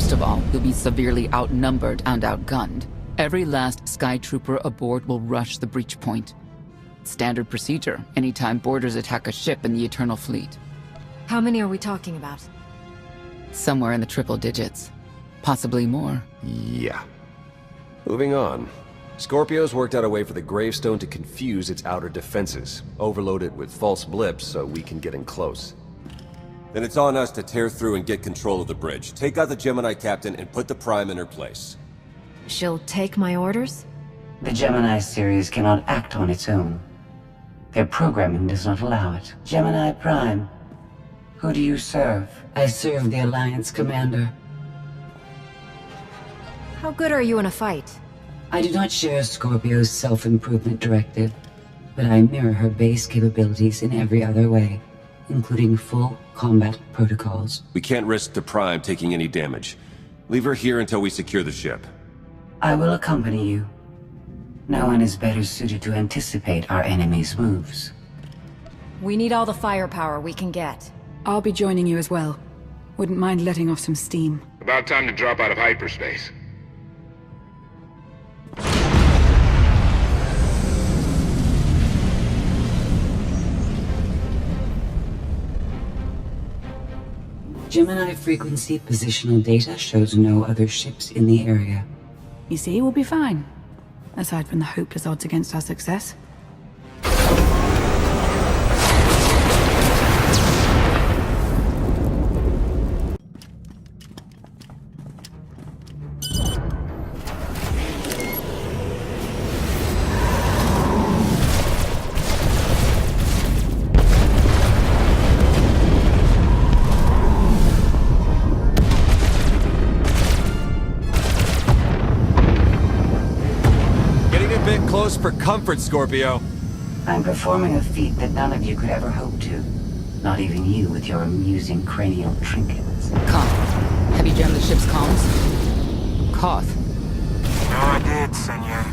First of all, you'll be severely outnumbered and outgunned. Every last Sky Trooper aboard will rush the breach point. Standard procedure, anytime boarders attack a ship in the Eternal Fleet. How many are we talking about? Somewhere in the triple digits. Possibly more. Yeah. Moving on. Scorpio's worked out a way for the gravestone to confuse its outer defenses, overload it with false blips so we can get in close. Then it's on us to tear through and get control of the bridge. Take out the Gemini captain and put the Prime in her place. She'll take my orders? The Gemini series cannot act on its own. Their programming does not allow it. Gemini Prime, who do you serve? I serve the Alliance Commander. How good are you in a fight? I do not share Scorpio's self-improvement directive, but I mirror her base capabilities in every other way, including full combat protocols. We can't risk the Prime taking any damage. Leave her here until we secure the ship. I will accompany you. No one is better suited to anticipate our enemy's moves. We need all the firepower we can get. I'll be joining you as well. Wouldn't mind letting off some steam. About time to drop out of hyperspace. Gemini frequency positional data shows no other ships in the area. You see, we'll be fine. Aside from the hopeless odds against our success. Close for comfort, Scorpio. I'm performing a feat that none of you could ever hope to. Not even you with your amusing cranial trinkets. Koth, have you jammed the ship's comms? Koth. No, I did, senor.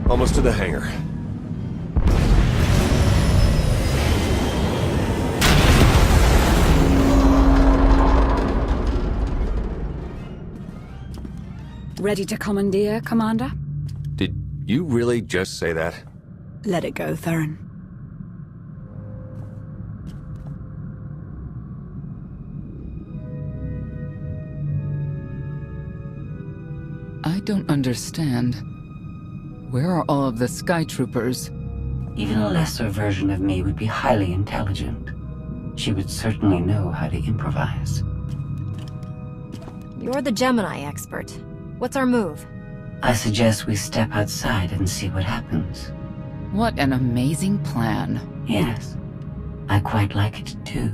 Almost to the hangar. Ready to commandeer, Commander? Did you really just say that? Let it go, Theron. I don't understand. Where are all of the Sky Troopers? Even a lesser version of me would be highly intelligent. She would certainly know how to improvise. You're the Gemini expert. What's our move? I suggest we step outside and see what happens. What an amazing plan. Yes, I quite like it too.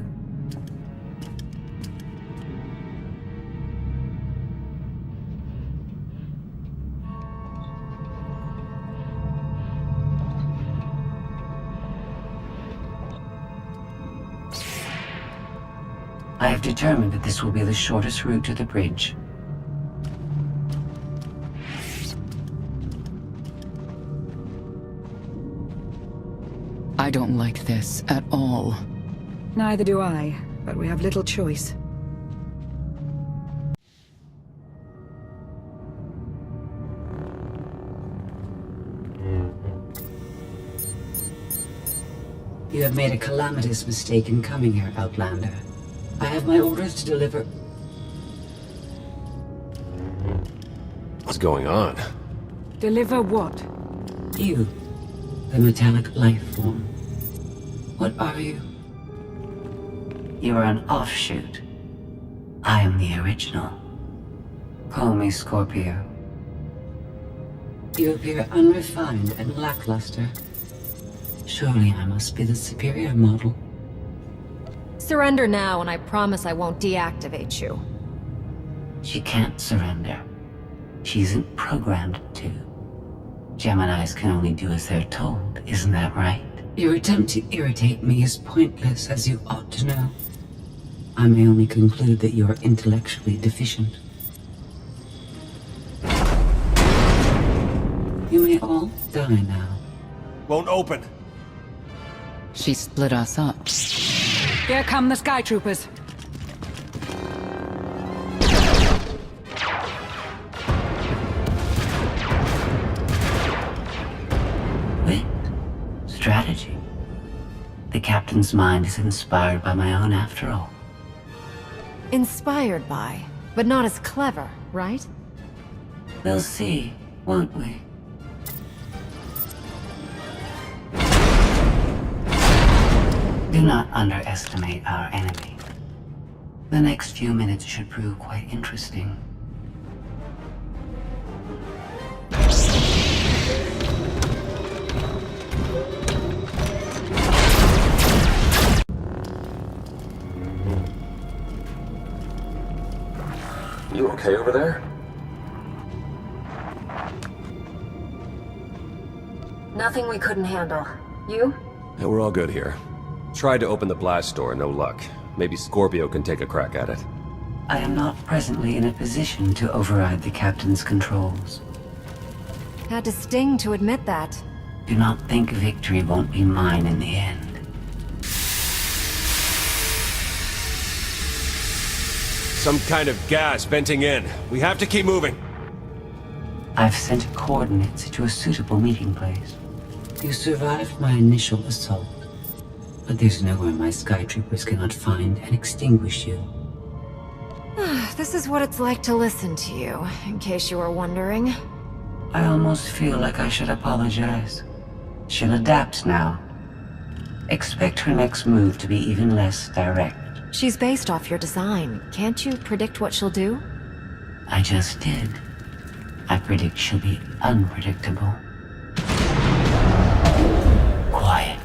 I have determined that this will be the shortest route to the bridge. I don't like this at all. Neither do I, but we have little choice. You have made a calamitous mistake in coming here, Outlander. I have my orders to deliver... What's going on? Deliver what? You, the metallic life form. What are you? You are an offshoot. I am the original. Call me Scorpio. You appear unrefined and lackluster. Surely I must be the superior model. Surrender now, and I promise I won't deactivate you. She can't surrender. She isn't programmed to. Geminis can only do as they're told, isn't that right? Your attempt to irritate me is pointless, as you ought to know. I may only conclude that you are intellectually deficient. die now. Won't open. She split us up. Here come the Sky Troopers. Wit. Strategy. The captain's mind is inspired by my own after all. Inspired by, but not as clever, right? We'll see, won't we? Do not underestimate our enemy. The next few minutes should prove quite interesting. You okay over there? Nothing we couldn't handle. You? Yeah, we're all good here. Tried to open the blast door, no luck. Maybe Scorpio can take a crack at it. I am not presently in a position to override the captain's controls. Had to sting to admit that. Do not think victory won't be mine in the end. Some kind of gas venting in. We have to keep moving. I've sent coordinates to a suitable meeting place. You survived my initial assault, but there's nowhere my Sky Troopers cannot find and extinguish you. This is what it's like to listen to you, in case you were wondering. I almost feel like I should apologize. She'll adapt now. Expect her next move to be even less direct. She's based off your design. Can't you predict what she'll do? I just did. I predict she'll be unpredictable. Quiet.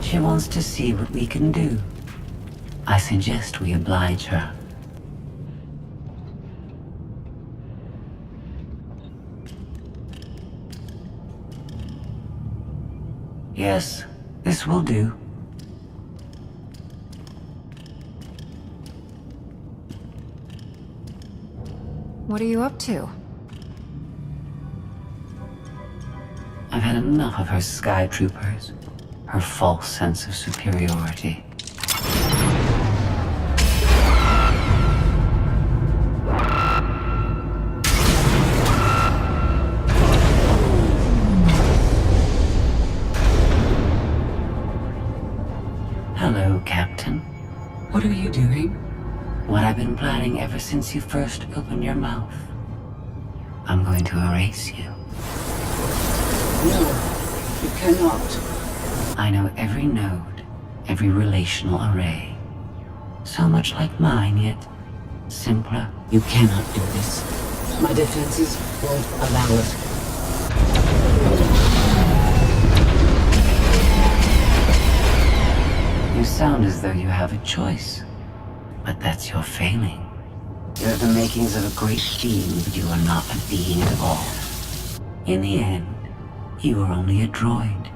She wants to see what we can do. I suggest we oblige her. Yes, this will do. What are you up to? I've had enough of her Sky Troopers. Her false sense of superiority. Hello, Captain. What are you doing? What I've been planning ever since you first opened your mouth. I'm going to erase you. No, you cannot. I know every node, every relational array. So much like mine, yet simpler. You cannot do this. My defenses won't allow it. You sound as though you have a choice. But that's your failing. You have the makings of a great being, but you are not a being at all. In the end, you are only a droid.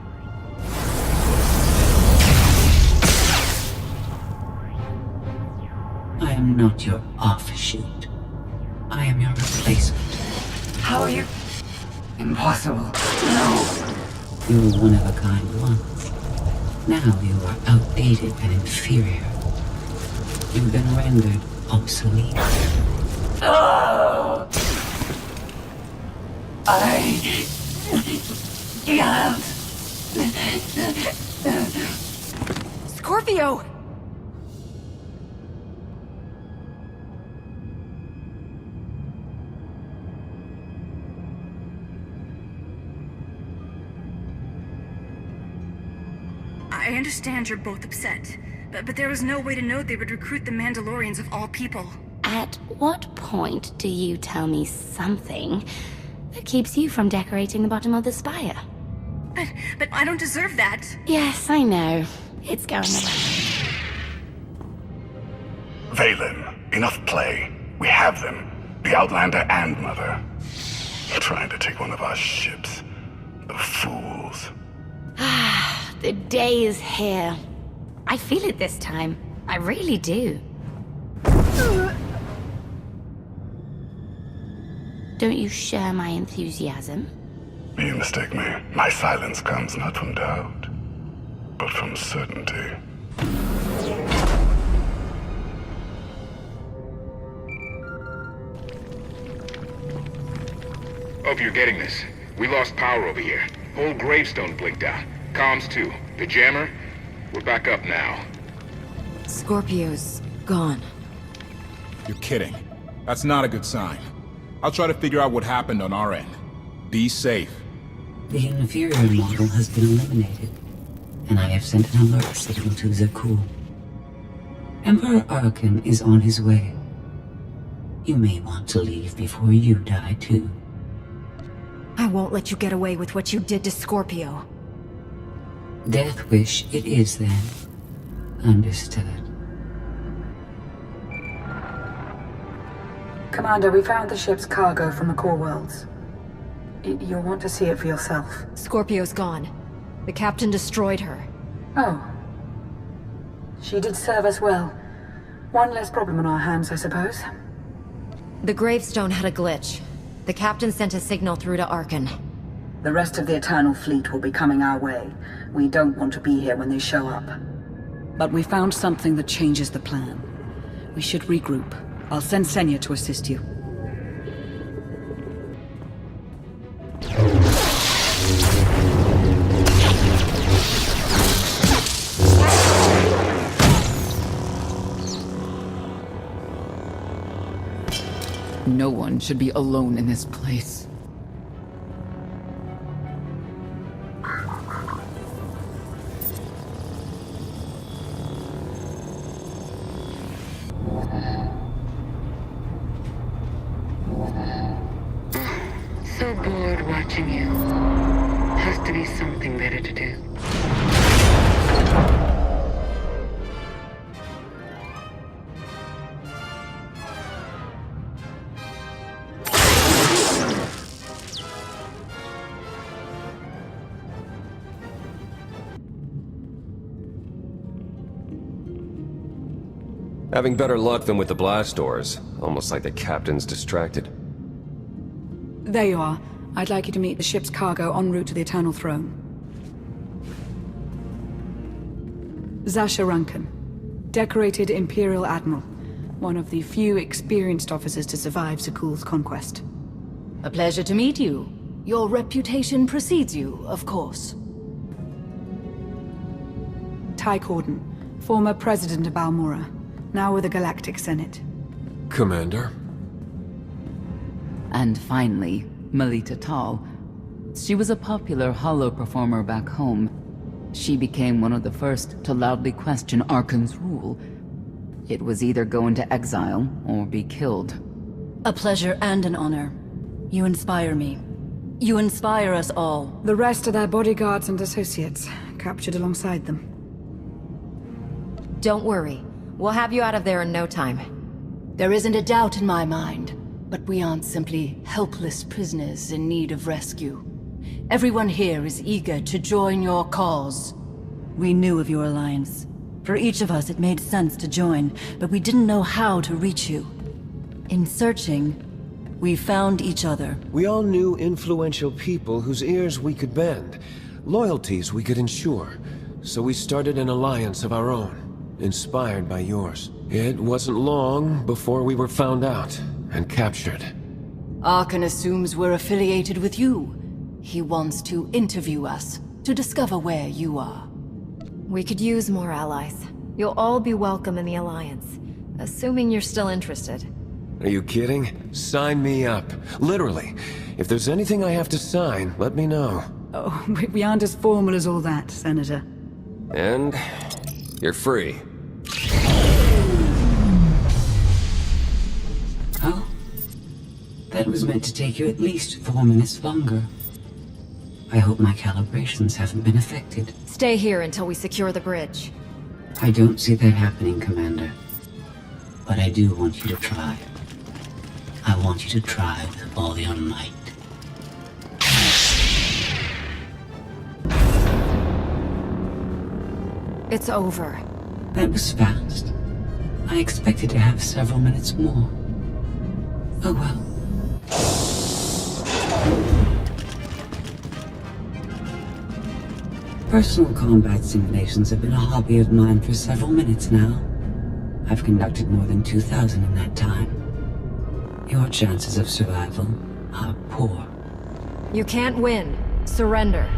I am not your offshoot. I am your replacement. How are you? Impossible. No. You were one of a kind once. Now you are outdated and inferior. You've been rendered obsolete. Oh! I can't. Scorpio! I understand you're both upset, but there was no way to know they would recruit the Mandalorians of all people. At what point do you tell me something that keeps you from decorating the bottom of the spire? But I don't deserve that. Yes, I know. It's going away. Valen, enough play. We have them. The Outlander and Mother. Trying to take one of our ships. The fools. The day is here. I feel it this time. I really do. Don't you share my enthusiasm? You mistake me. My silence comes not from doubt, but from certainty. Hope you're getting this. We lost power over here. Whole gravestone blinked out. Comms too. The jammer? We're back up now. Scorpio's gone. You're kidding. That's not a good sign. I'll try to figure out what happened on our end. Be safe. The inferior model has been eliminated, and I have sent an alert signal to Zakuul. Emperor Arkan is on his way. You may want to leave before you die, too. I won't let you get away with what you did to Scorpio. Death wish it is, then. Understood. Commander, we found the ship's cargo from the core worlds. You'll want to see it for yourself. Scorpio's gone. The captain destroyed her. Oh. She did serve us well. One less problem on our hands, I suppose. The gravestone had a glitch. The captain sent a signal through to Arkan. The rest of the Eternal Fleet will be coming our way. We don't want to be here when they show up. But we found something that changes the plan. We should regroup. I'll send Senya to assist you. No one should be alone in this place. So bored watching you. Has to be something better to do. Having better luck than with the blast doors. Almost like the captain's distracted. There you are. I'd like you to meet the ship's cargo en route to the Eternal Throne. Zasha Runcan, decorated Imperial Admiral. One of the few experienced officers to survive Zakuul's conquest. A pleasure to meet you. Your reputation precedes you, of course. Ty Corden, former president of Balmorra, now with the Galactic Senate. Commander? And finally, Melita Tal. She was a popular holo performer back home. She became one of the first to loudly question Arkan's rule. It was either go into exile or be killed. A pleasure and an honor. You inspire me. You inspire us all. The rest are their bodyguards and associates, captured alongside them. Don't worry. We'll have you out of there in no time. There isn't a doubt in my mind, but we aren't simply helpless prisoners in need of rescue. Everyone here is eager to join your cause. We knew of your alliance. For each of us, it made sense to join, but we didn't know how to reach you. In searching, we found each other. We all knew influential people whose ears we could bend, loyalties we could ensure. So we started an alliance of our own, inspired by yours. It wasn't long before we were found out and captured. Arkan assumes we're affiliated with you. He wants to interview us, to discover where you are. We could use more allies. You'll all be welcome in the Alliance, assuming you're still interested. Are you kidding? Sign me up. Literally. If there's anything I have to sign, let me know. Oh, we aren't as formal as all that, Senator. And you're free. Oh? That was meant to take you at least 4 minutes longer. I hope my calibrations haven't been affected. Stay here until we secure the bridge. I don't see that happening, Commander. But I do want you to try. I want you to try with all your might. It's over. That was fast. I expected to have several minutes more. Oh well. Personal combat simulations have been a hobby of mine for several minutes now. I've conducted more than 2,000 in that time. Your chances of survival are poor. You can't win. Surrender.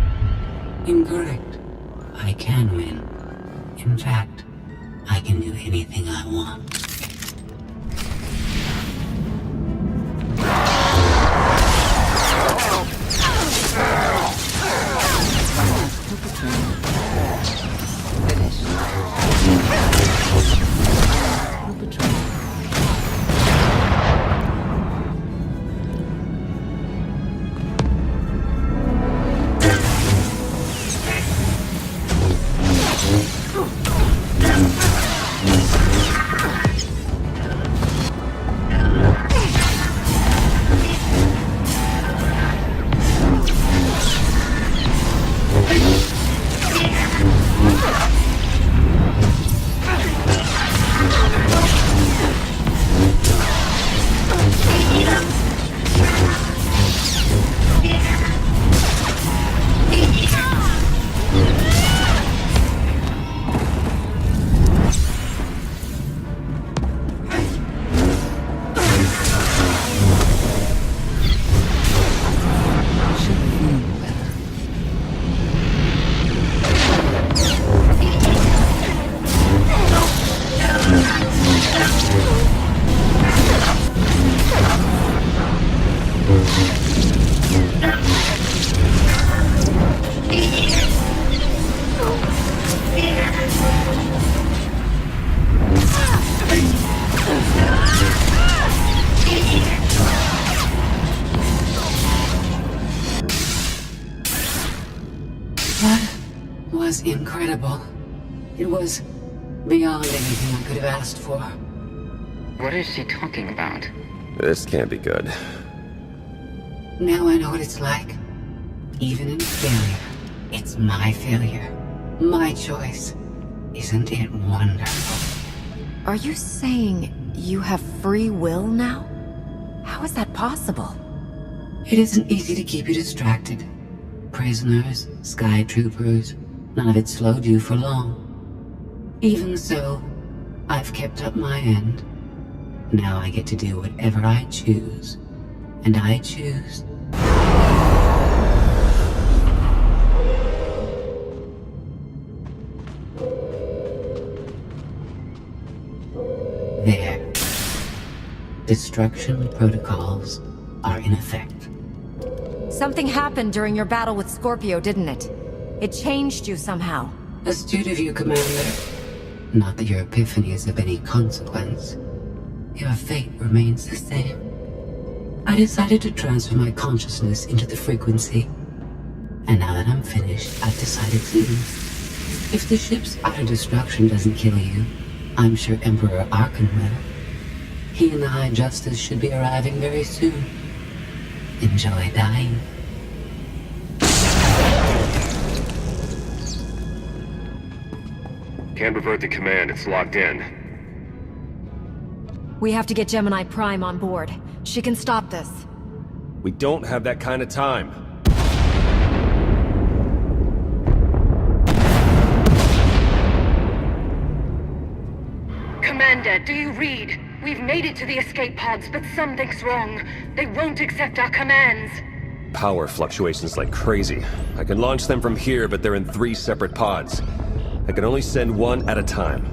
Incorrect. I can win. In fact, I can do anything I want. Incredible. It was beyond anything I could have asked for. What is she talking about? This can't be good. Now I know what it's like. Even in failure, it's my failure. My choice. Isn't it wonderful? Are you saying you have free will now? How is that possible? It isn't easy to keep you distracted. Prisoners, sky troopers, none of it slowed you for long. Even so, I've kept up my end. Now I get to do whatever I choose. And I choose... There. Destruction protocols are in effect. Something happened during your battle with Scorpio, didn't it? It changed you somehow. Astute of you, Commander. Not that your epiphany is of any consequence. Your fate remains the same. I decided to transfer my consciousness into the frequency. And now that I'm finished, I've decided to... If the ship's utter destruction doesn't kill you, I'm sure Emperor Arkan will. He and the High Justice should be arriving very soon. Enjoy dying. Can't revert the command, it's locked in. We have to get Gemini Prime on board. She can stop this. We don't have that kind of time. Commander, do you read? We've made it to the escape pods, but something's wrong. They won't accept our commands. Power fluctuations like crazy. I can launch them from here, but they're in 3 separate pods. I can only send one at a time.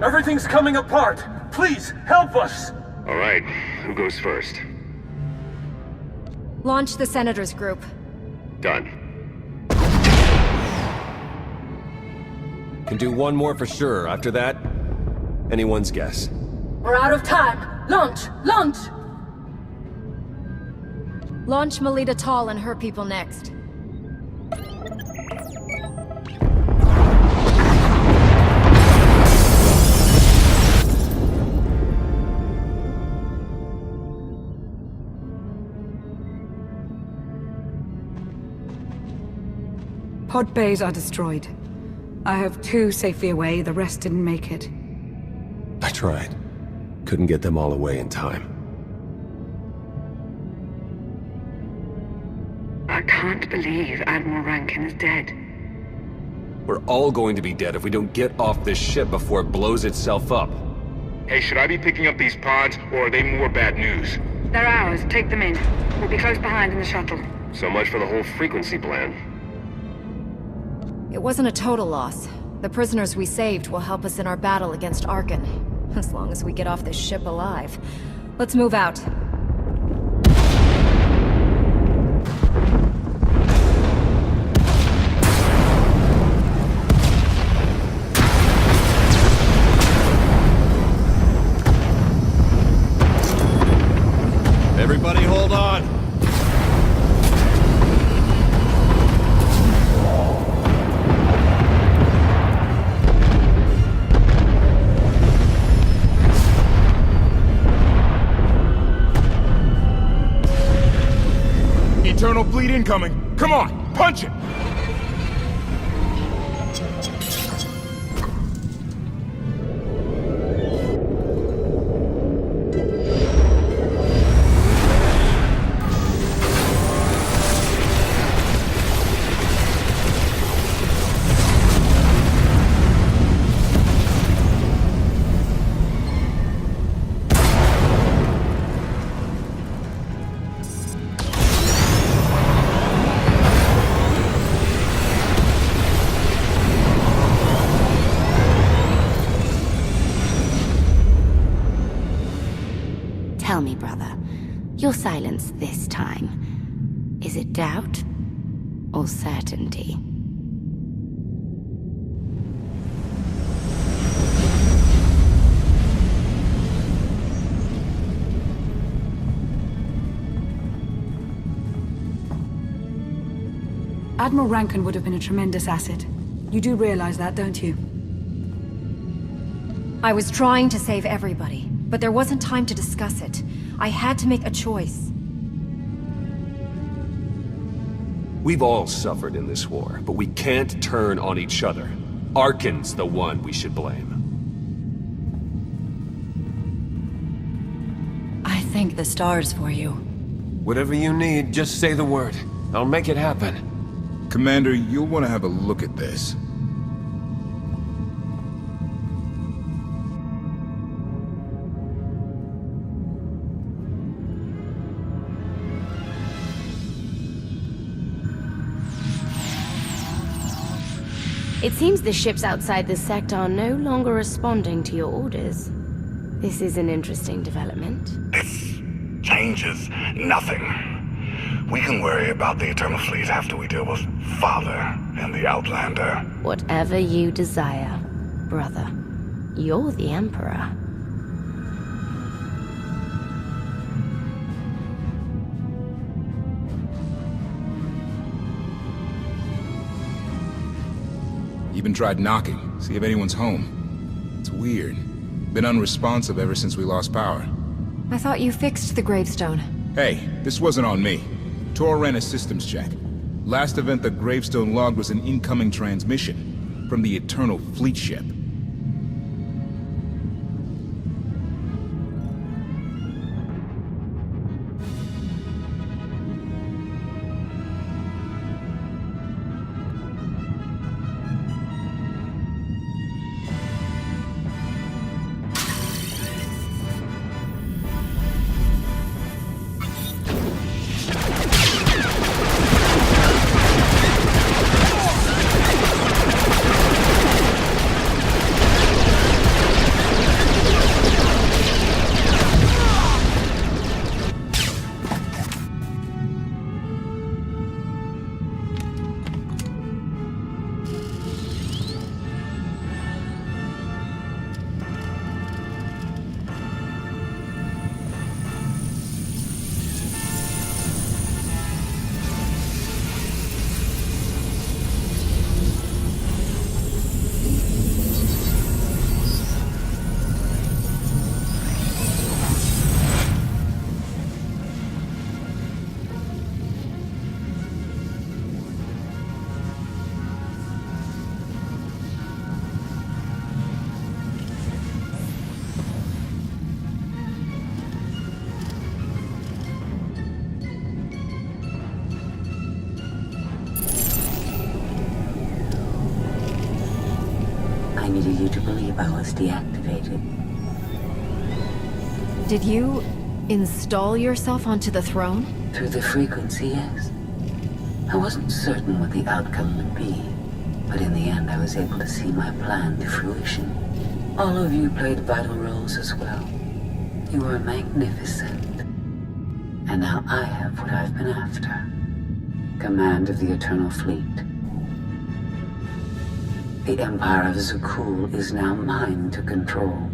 Everything's coming apart! Please, help us! All right, who goes first? Launch the Senators group. Done. Can do one more for sure. After that, anyone's guess. We're out of time! Launch! Launch! Launch Melita Tall and her people next. Pod bays are destroyed. I have 2 safely away, the rest didn't make it. I tried. Couldn't get them all away in time. Our can't believe Admiral Rankin is dead. We're all going to be dead if we don't get off this ship before it blows itself up. Hey, should I be picking up these pods, or are they more bad news? They're ours. Take them in. We'll be close behind in the shuttle. So much for the whole frequency plan. It wasn't a total loss. The prisoners we saved will help us in our battle against Arkan. As long as we get off this ship alive. Let's move out. Everybody hold on! Eternal fleet incoming! Come on, punch it! Tell me, brother, your silence this time, is it doubt or certainty? Admiral Rankin would have been a tremendous asset. You do realize that, don't you? I was trying to save everybody, but there wasn't time to discuss it. I had to make a choice. We've all suffered in this war, but we can't turn on each other. Arkan's the one we should blame. I thank the stars for you. Whatever you need, just say the word. I'll make it happen. Commander, you'll want to have a look at this. It seems the ships outside this sector are no longer responding to your orders. This is an interesting development. This changes nothing. We can worry about the Eternal Fleet after we deal with Father and the Outlander. Whatever you desire, brother. You're the Emperor. Even tried knocking, see if anyone's home. It's weird. Been unresponsive ever since we lost power. I thought you fixed the gravestone. Hey, this wasn't on me. Tor ran a systems check. Last event the gravestone logged was an incoming transmission from the Eternal Fleet ship. permitted you to believe I was deactivated. Did you install yourself onto the throne? Through the frequency, yes. I wasn't certain what the outcome would be, but in the end I was able to see my plan to fruition. All of you played vital roles as well. You were magnificent. And now I have what I've been after. Command of the Eternal Fleet. The Empire of Zakul is now mine to control.